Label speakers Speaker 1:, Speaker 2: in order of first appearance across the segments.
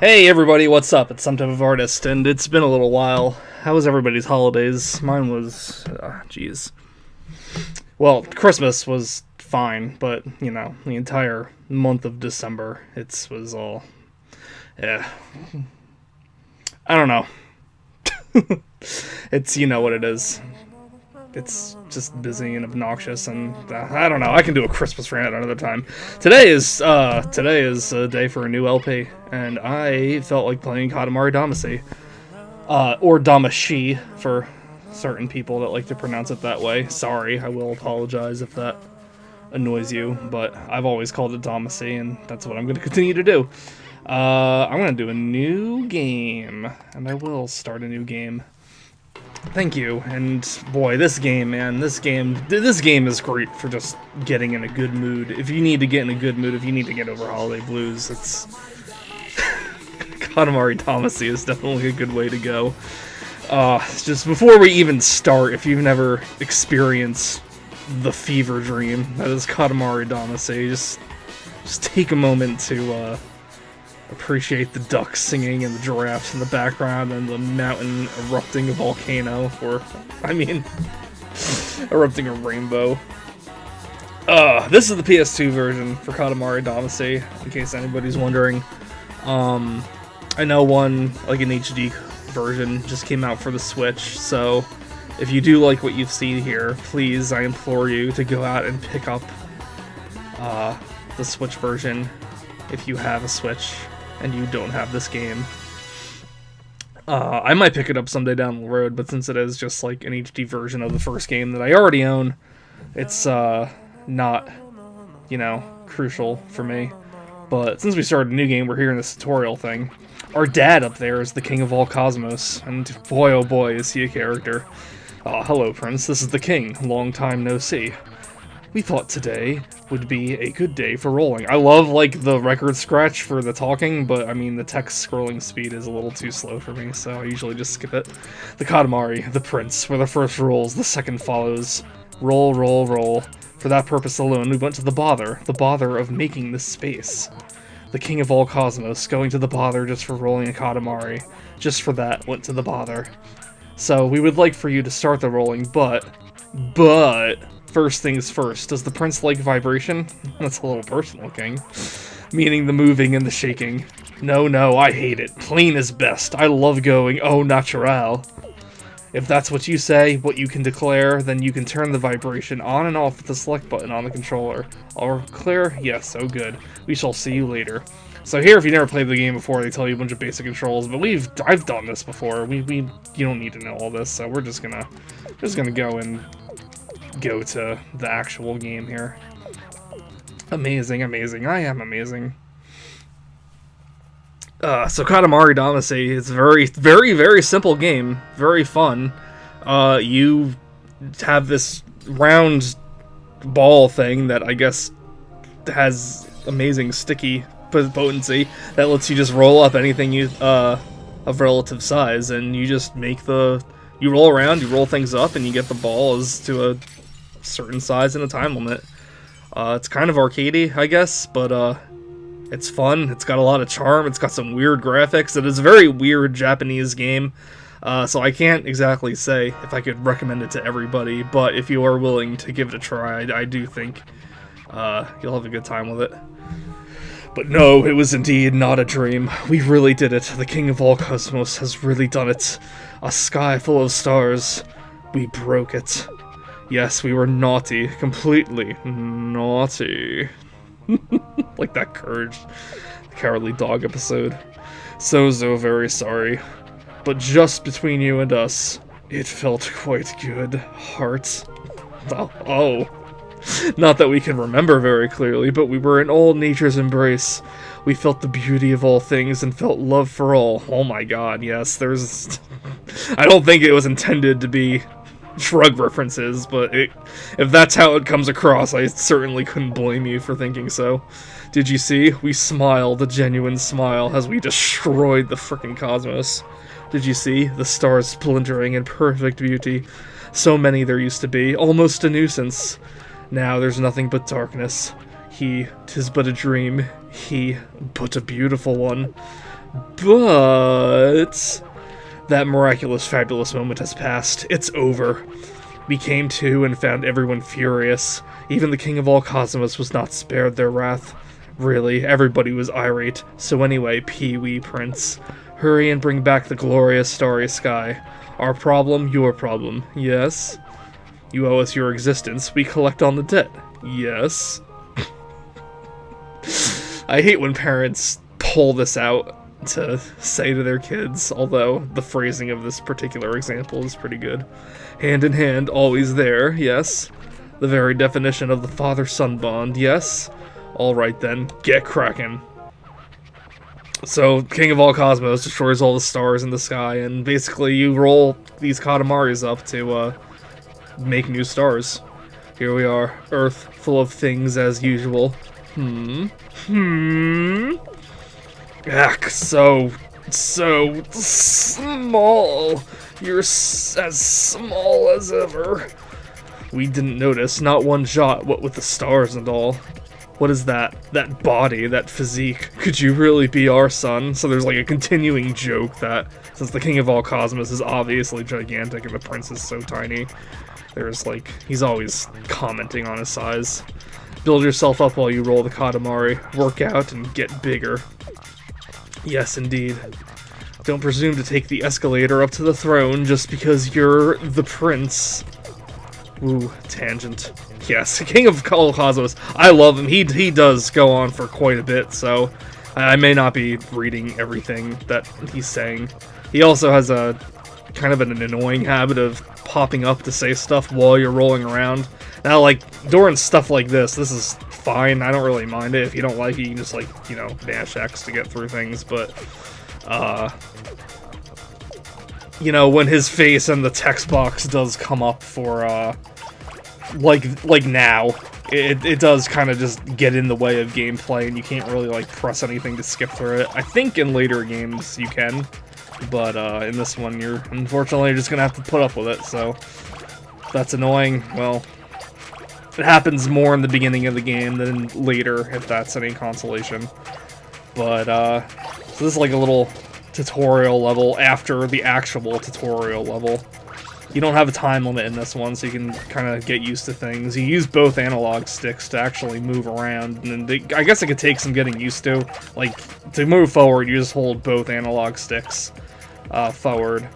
Speaker 1: Hey everybody, what's up? It's Some Type of Artist, and it's been a little while. How was everybody's holidays? Mine was, geez. Well, Christmas was fine, but, you know, the entire month of December, it was all, yeah. I don't know. It's, you know what it is. It's just busy and obnoxious, and I don't know. I can do a Christmas rant another time. Today is a day for a new LP, and I felt like playing Katamari Damacy, or Damacy for certain people that like to pronounce it that way. Sorry, I will apologize if that annoys you, but I've always called it Damacy, and that's what I'm going to continue to do. I'm going to do a new game, and I will start a new game. Thank you, and boy, this game, man, this game is great for just getting in a good mood. If you need to get in a good mood, if you need to get over holiday blues, it's... Katamari Damacy is definitely a good way to go. Just before we even start, if you've never experienced the fever dream that is Katamari Damacy, just take a moment to, appreciate the ducks singing and the giraffes in the background and the mountain erupting a volcano, or, I mean, erupting a rainbow. This is the PS2 version for Katamari Damacy, in case anybody's wondering. I know one, like an HD version, just came out for the Switch, so if you do like what you've seen here, please, I implore you to go out and pick up the Switch version if you have a Switch and you don't have this game. I might pick it up someday down the road, but since it is just like an HD version of the first game that I already own, it's not, you know, crucial for me. But since we started a new game, we're here in this tutorial thing. Our dad up there is the king of all cosmos, and boy oh boy is he a character. Hello Prince, this is the king, long time no see. We thought today would be a good day for rolling. I love, like, the record scratch for the talking, but, I mean, the text scrolling speed is a little too slow for me, so I usually just skip it. The Katamari, the Prince, where the first rolls, the second follows. Roll, roll, roll. For that purpose alone, we went to the bother of making this space. The king of all cosmos, going to the bother just for rolling a Katamari. Just for that, went to the bother. So, we would like for you to start the rolling, but... First things first, does the prince like vibration? That's a little personal, King. Meaning the moving and the shaking. No, I hate it. Plain is best. I love going au naturel. If that's what you say, what you can declare, then you can turn the vibration on and off with the select button on the controller. All clear? Yes, oh good. We shall see you later. So here, if you never played the game before, they tell you a bunch of basic controls, but I've done this before. You don't need to know all this, so we're just gonna go and go to the actual game here. Amazing, I am amazing. So Katamari Damacy is a very, very, very simple game. Very fun. You have this round ball thing that I guess has amazing sticky potency that lets you just roll up anything of relative size, and you just you roll around, you roll things up, and you get the balls to a certain size and a time limit. It's kind of arcadey, I guess, but it's fun. It's got a lot of charm. It's got some weird graphics. It is a very weird Japanese game, so I can't exactly say if I could recommend it to everybody, but if you are willing to give it a try, I do think you'll have a good time with it. But no, it was indeed not a dream. We really did it. The king of all cosmos has really done it. A sky full of stars. We broke it. Yes, we were naughty. Completely naughty. Like that Courage, the Cowardly Dog episode. So very sorry. But just between you and us, it felt quite good. Heart. Oh. Not that we can remember very clearly, but we were in all nature's embrace. We felt the beauty of all things and felt love for all. Oh my god, yes, there's... I don't think it was intended to be shrug references, but if that's how it comes across, I certainly couldn't blame you for thinking so. Did you see? We smiled a genuine smile as we destroyed the frickin' cosmos. Did you see? The stars splintering in perfect beauty. So many there used to be, almost a nuisance. Now there's nothing but darkness. 'Tis but a dream. He, but a beautiful one. But that miraculous, fabulous moment has passed. It's over. We came to and found everyone furious. Even the king of all cosmos was not spared their wrath. Really, everybody was irate. So anyway, Pee-wee Prince, hurry and bring back the glorious starry sky. Our problem, your problem. Yes? You owe us your existence. We collect on the debt. Yes? I hate when parents pull this out to say to their kids, although the phrasing of this particular example is pretty good. Hand in hand, always there, yes. The very definition of the father-son bond, yes. Alright then, get cracking. So, King of all cosmos destroys all the stars in the sky, and basically you roll these Katamaris up to make new stars. Here we are, Earth, full of things as usual. Ugh, so small. You're as small as ever. We didn't notice, not one shot, what with the stars and all. What is that? That body, that physique. Could you really be our son? So there's like a continuing joke that, since the king of all cosmos is obviously gigantic and the prince is so tiny, there's like, he's always commenting on his size. Build yourself up while you roll the Katamari. Work out and get bigger. Yes, indeed. Don't presume to take the escalator up to the throne just because you're the prince. Ooh, tangent. Yes, King of all cosmos. I love him. He does go on for quite a bit, so I may not be reading everything that he's saying. He also has a kind of an annoying habit of popping up to say stuff while you're rolling around. Now, like, during stuff like this is fine. I don't really mind it. If you don't like it, you can just, like, you know, dash X to get through things, but, you know, when his face and the text box does come up for, like now, it does kind of just get in the way of gameplay, and you can't really, like, press anything to skip through it. I think in later games you can, but, in this one you're unfortunately just gonna have to put up with it, so if that's annoying, well, it happens more in the beginning of the game than later, if that's any consolation. But, so this is like a little tutorial level after the actual tutorial level. You don't have a time limit in this one, so you can kind of get used to things. You use both analog sticks to actually move around, and I guess it could take some getting used to. Like, to move forward, you just hold both analog sticks forward,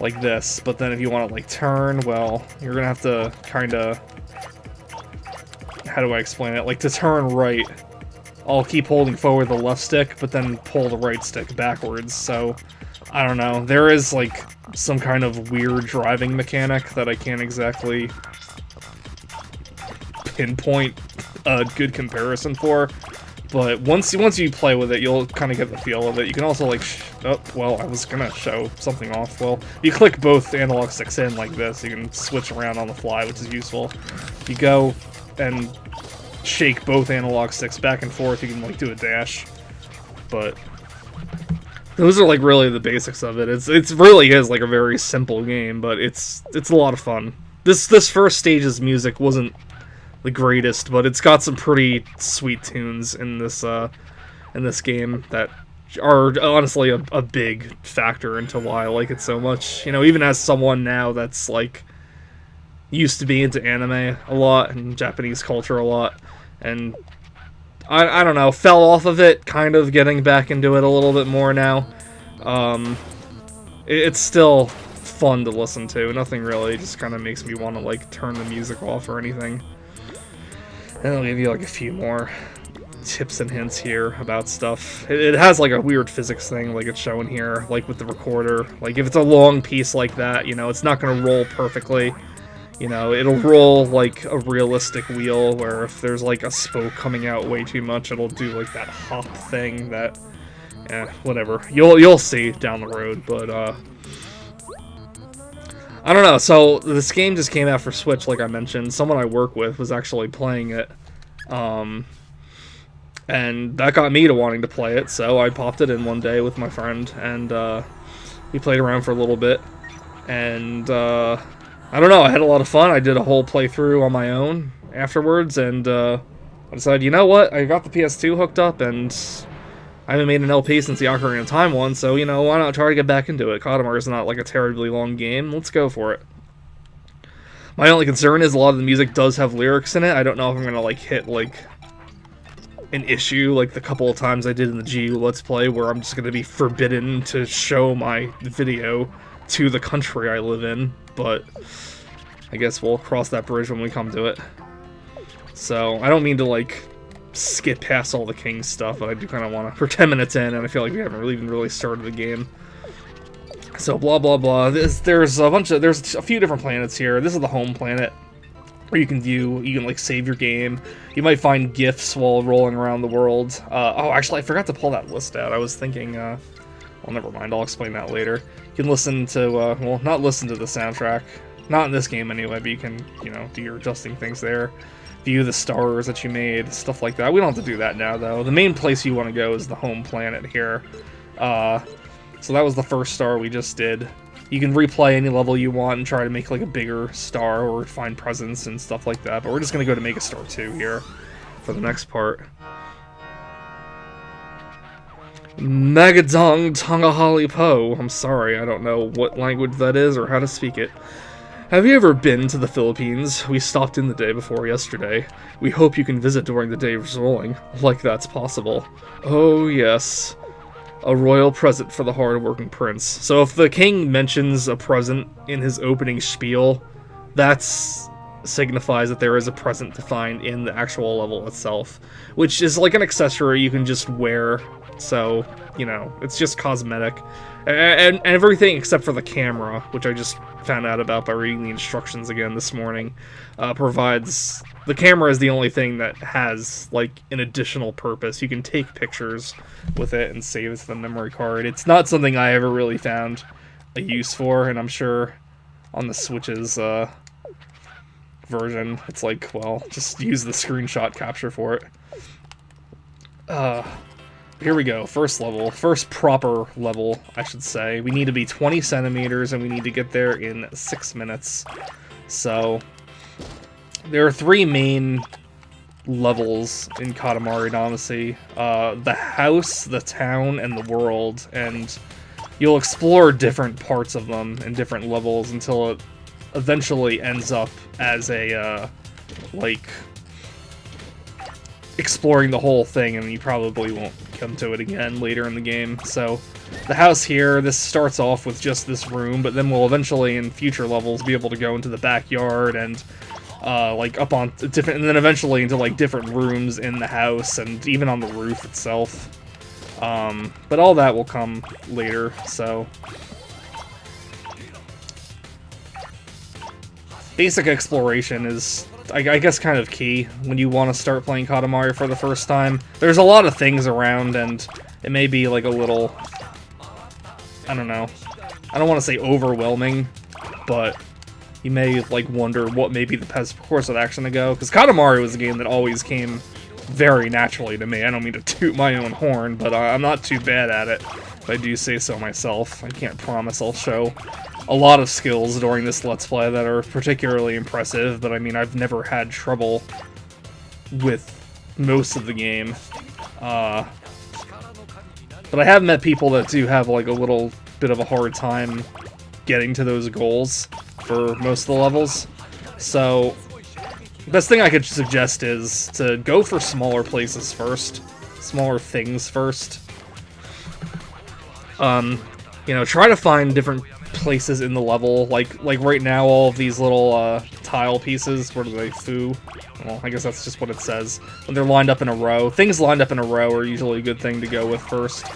Speaker 1: like this. But then if you want to, like, turn, well, you're gonna have to kind of... How do I explain it? Like, to turn right, I'll keep holding forward the left stick, but then pull the right stick backwards, so... I don't know. There is, like, some kind of weird driving mechanic that I can't exactly pinpoint a good comparison for, but once you play with it, you'll kind of get the feel of it. You can also, like, oh, well, I was gonna show something off. Well, you click both analog sticks in like this, you can switch around on the fly, which is useful. You go and shake both analog sticks back and forth, you can, like, do a dash, but... Those are, like, really the basics of it. It's really is, like, a very simple game, but it's a lot of fun. This first stage's music wasn't the greatest, but it's got some pretty sweet tunes in this game that are honestly a big factor into why I like it so much. You know, even as someone now that's, like, used to be into anime a lot and Japanese culture a lot, and I don't know, fell off of it, kind of getting back into it a little bit more now. It's still fun to listen to, nothing really, just kind of makes me want to, like, turn the music off or anything. And I'll give you, like, a few more tips and hints here about stuff. It has, like, a weird physics thing, like it's showing here, like with the recorder. Like, if it's a long piece like that, you know, it's not going to roll perfectly. You know, it'll roll like a realistic wheel, where if there's like a spoke coming out way too much, it'll do like that hop thing that, whatever. You'll see down the road, but I don't know. So this game just came out for Switch, like I mentioned. Someone I work with was actually playing it, and that got me to wanting to play it. So I popped it in one day with my friend, and we played around for a little bit, and I don't know, I had a lot of fun. I did a whole playthrough on my own afterwards, and I decided, you know what, I got the PS2 hooked up, and I haven't made an LP since the Ocarina of Time one, so, you know, why not try to get back into it? Katamari is not, like, a terribly long game. Let's go for it. My only concern is a lot of the music does have lyrics in it. I don't know if I'm gonna, like, hit, like, an issue, like the couple of times I did in the GU Let's Play, where I'm just gonna be forbidden to show my video to the country I live in, but I guess we'll cross that bridge when we come to it. So, I don't mean to, like, skip past all the King stuff, but I do kind of want to. We're 10 minutes in, and I feel like we haven't really started the game. So, blah, blah, blah. There's a few different planets here. This is the home planet, where you can, like, save your game. You might find gifts while rolling around the world. Oh, actually, I forgot to pull that list out. I was thinking, well, never mind. I'll explain that later. You can listen to, well, not listen to the soundtrack. Not in this game, anyway, but you can, you know, do your adjusting things there. View the stars that you made, stuff like that. We don't have to do that now, though. The main place you want to go is the home planet here. So that was the first star we just did. You can replay any level you want and try to make, like, a bigger star or find presents and stuff like that, but we're just going to go to Mega Star 2 here for the next part. Magadong Tongahali Po. I'm sorry, I don't know what language that is or how to speak it. Have you ever been to the Philippines? We stopped in the day before yesterday. We hope you can visit during the day's rolling, like that's possible. Oh yes. A royal present for the hard-working prince. So if the king mentions a present in his opening spiel, that signifies that there is a present to find in the actual level itself, which is like an accessory you can just wear, so, you know, it's just cosmetic. And everything except for the camera, which I just found out about by reading the instructions again this morning, provides... The camera is the only thing that has, like, an additional purpose. You can take pictures with it and save it to the memory card. It's not something I ever really found a use for, and I'm sure on the Switch's version, it's like, well, just use the screenshot capture for it. Here we go, first level. First proper level, I should say. We need to be 20 centimeters, and we need to get there in 6 minutes. So, there are 3 main levels in Katamari Damacy. The house, the town, and the world, and you'll explore different parts of them in different levels until it eventually ends up as a, like, exploring the whole thing, and you probably won't come to it again later in the game. So, the house here, this starts off with just this room, but then we'll eventually, in future levels, be able to go into the backyard and, like, up on different, and then eventually into, like, different rooms in the house, and even on the roof itself. But all that will come later, so... Basic exploration is, I guess, kind of key when you want to start playing Katamari for the first time. There's a lot of things around, and it may be, like, a little... I don't know. I don't want to say overwhelming, but you may, like, wonder what may be the best course of action to go. Because Katamari was a game that always came very naturally to me. I don't mean to toot my own horn, but I'm not too bad at it, if I do say so myself. I can't promise I'll show a lot of skills during this Let's Play that are particularly impressive, but I mean, I've never had trouble with most of the game. But I have met people that do have, like, a little bit of a hard time getting to those goals for most of the levels. So, the best thing I could suggest is to go for smaller places first. Smaller things first. You know, try to find different places in the level, like right now, all of these little tile pieces, what are they, foo? Well, I guess that's just what it says. When they're lined up in a row, things lined up in a row are usually a good thing to go with first.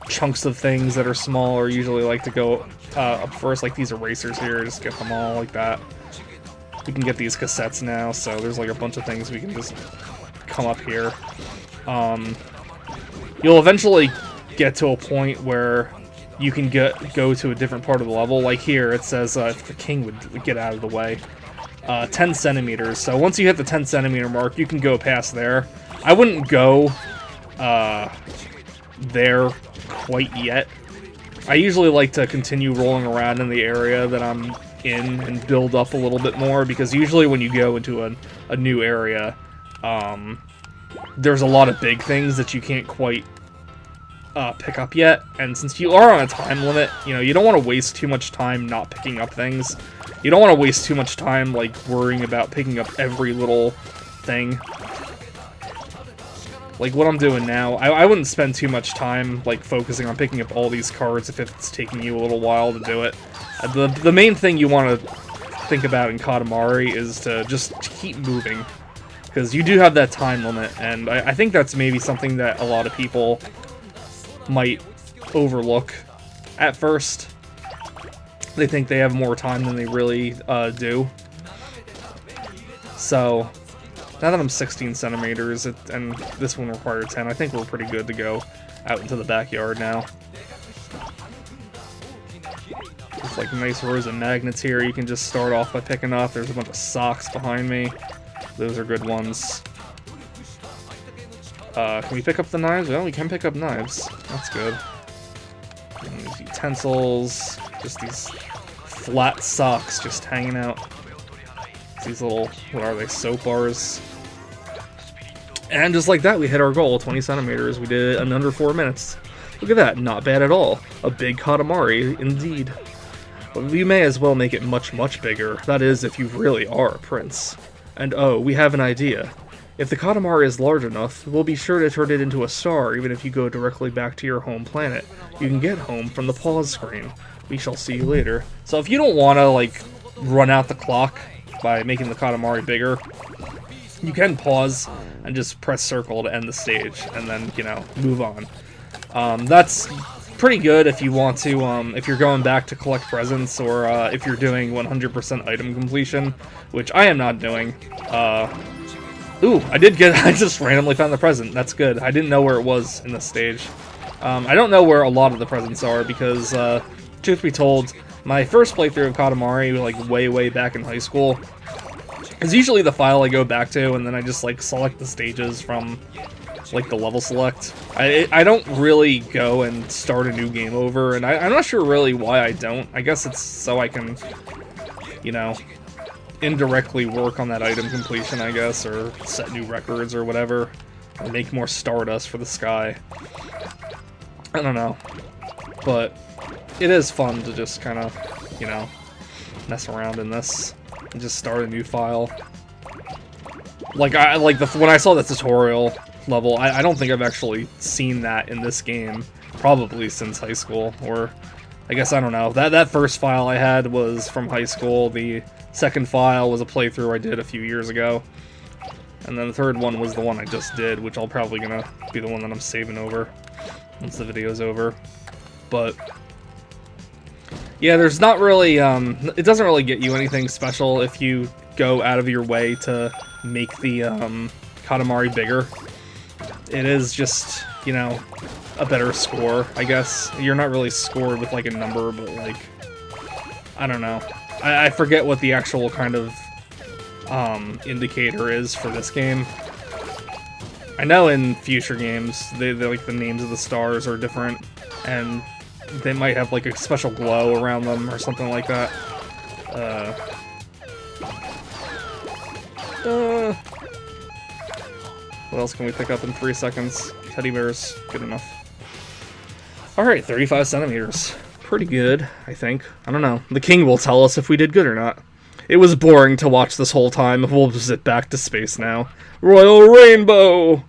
Speaker 1: Chunks of things that are small are usually like to go up first, like these erasers here, just get them all like that. We can get these cassettes now, so there's like a bunch of things we can just come up here. You'll eventually get to a point where you can go to a different part of the level. Like here, it says if the king would get out of the way. 10 centimeters. So once you hit the 10 centimeter mark, you can go past there. I wouldn't go there quite yet. I usually like to continue rolling around in the area that I'm in and build up a little bit more, because usually when you go into a new area, there's a lot of big things that you can't quite pick up yet, and since you are on a time limit, you know, you don't want to waste too much time not picking up things. You don't want to waste too much time, like, worrying about picking up every little thing. Like, what I'm doing now, I wouldn't spend too much time, like, focusing on picking up all these cards if it's taking you a little while to do it. The main thing you want to think about in Katamari is to just keep moving, because you do have that time limit, and I think that's maybe something that a lot of people might overlook at first. They think they have more time than they really do. So, now that I'm 16 centimeters, and this one required 10, I think we're pretty good to go out into the backyard now. There's like nice rows of magnets here you can just start off by picking up. There's a bunch of socks behind me. Those are good ones. Can we pick up the knives? Well, we can pick up knives. That's good. And these utensils. Just these flat socks just hanging out. These little, what are they, soap bars. And just like that, we hit our goal, 20 centimeters. We did it in under 4 minutes. Look at that, not bad at all. A big Katamari, indeed. But we may as well make it much, much bigger. That is, if you really are a prince. And oh, we have an idea. If the Katamari is large enough, we'll be sure to turn it into a star even if you go directly back to your home planet. You can get home from the pause screen. We shall see you later. So if you don't want to, like, run out the clock by making the Katamari bigger, you can pause and just press circle to end the stage, and then, you know, move on. That's pretty good if you want to, if you're going back to collect presents, or if you're doing 100% item completion, which I am not doing. Ooh, I just randomly found the present. That's good. I didn't know where it was in this stage. I don't know where a lot of the presents are, because, truth be told, my first playthrough of Katamari, like, way back in high school, is usually the file I go back to, and then I just, like, select the stages from, like, the level select. I don't really go and start a new game over, and I'm not sure really why I don't. I guess it's so I can, you know, indirectly work on that item completion, I guess, or set new records or whatever, or make more stardust for the sky. I don't know, but it is fun to just kind of, you know, mess around in this and just start a new file. Like, when I saw the tutorial level, I don't think I've actually seen that in this game, probably since high school, or I guess, I don't know. That first file I had was from high school. The second file was a playthrough I did a few years ago. And then the third one was the one I just did, which I'll probably gonna be the one that I'm saving over once the video's over. But yeah, there's not really, it doesn't really get you anything special if you go out of your way to make the Katamari bigger. It is just, you know, a better score, I guess. You're not really scored with, like, a number, but, like, I don't know. I forget what the actual kind of indicator is for this game. I know in future games, they like, the names of the stars are different, and they might have, like, a special glow around them or something like that. What else can we pick up in 3 seconds? Teddy bears, good enough. Alright, 35 centimeters. Pretty good, I think. I don't know. The king will tell us if we did good or not. It was boring to watch this whole time. We'll zip back to space now. Royal Rainbow!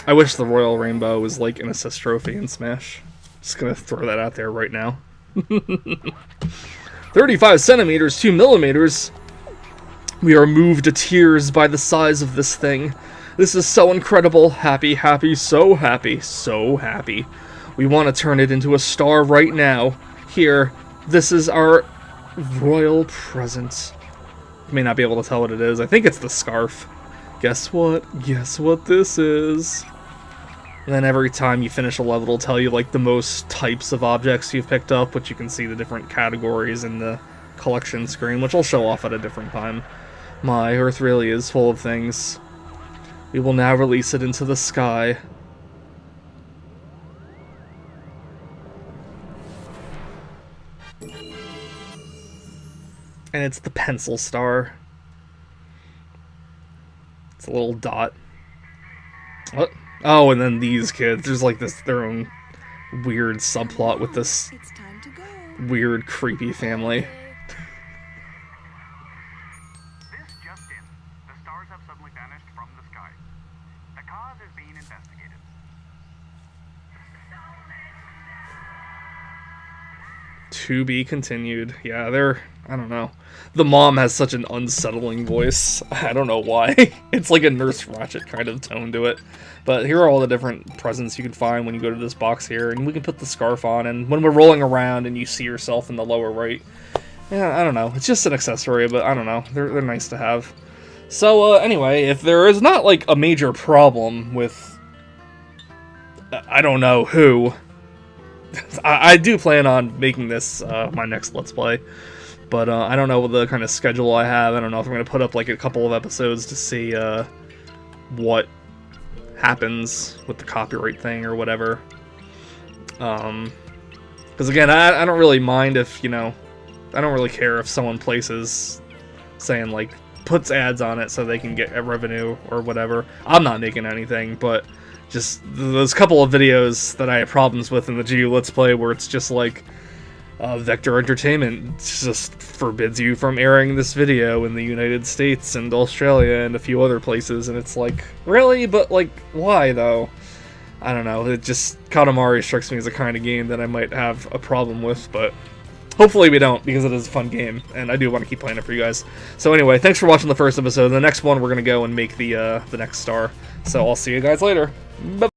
Speaker 1: I wish the Royal Rainbow was like an assist trophy in Smash. Just gonna throw that out there right now. 35 centimeters, 2 millimeters. We are moved to tears by the size of this thing. This is so incredible. Happy, happy, so happy, so happy. We want to turn it into a star right now. Here, this is our royal present. You may not be able to tell what it is. I think it's the scarf. Guess what? Guess what this is? And then every time you finish a level, it'll tell you, like, the most types of objects you've picked up, which you can see the different categories in the collection screen, which I'll show off at a different time. My Earth really is full of things. We will now release it into the sky. And it's the pencil star. It's a little dot. What? Oh, and then these kids. There's like their own weird subplot with this weird, creepy family.
Speaker 2: This just in. The stars have suddenly vanished from the sky. The cause is being investigated.
Speaker 1: To be continued. Yeah, I don't know. The mom has such an unsettling voice. I don't know why. It's like a Nurse Ratched kind of tone to it. But here are all the different presents you can find when you go to this box here. And we can put the scarf on. And when we're rolling around and you see yourself in the lower right. Yeah, I don't know. It's just an accessory, but I don't know. They're nice to have. So, anyway, if there is not, like, a major problem with... I don't know who... I do plan on making this my next Let's Play, but I don't know the kind of schedule I have. I don't know if I'm going to put up like a couple of episodes to see what happens with the copyright thing or whatever. Because again, I don't really mind if, you know, I don't really care if someone places saying like puts ads on it so they can get a revenue or whatever. I'm not making anything, but just those couple of videos that I have problems with in the GU Let's Play where it's just like Vector Entertainment just forbids you from airing this video in the United States and Australia and a few other places, and it's like, really? But like, why though? I don't know, it just, Katamari strikes me as a kind of game that I might have a problem with, but hopefully we don't, because it is a fun game, and I do want to keep playing it for you guys. So anyway, thanks for watching the first episode. The next one, we're going to go and make the next star. So I'll see you guys later. Bye.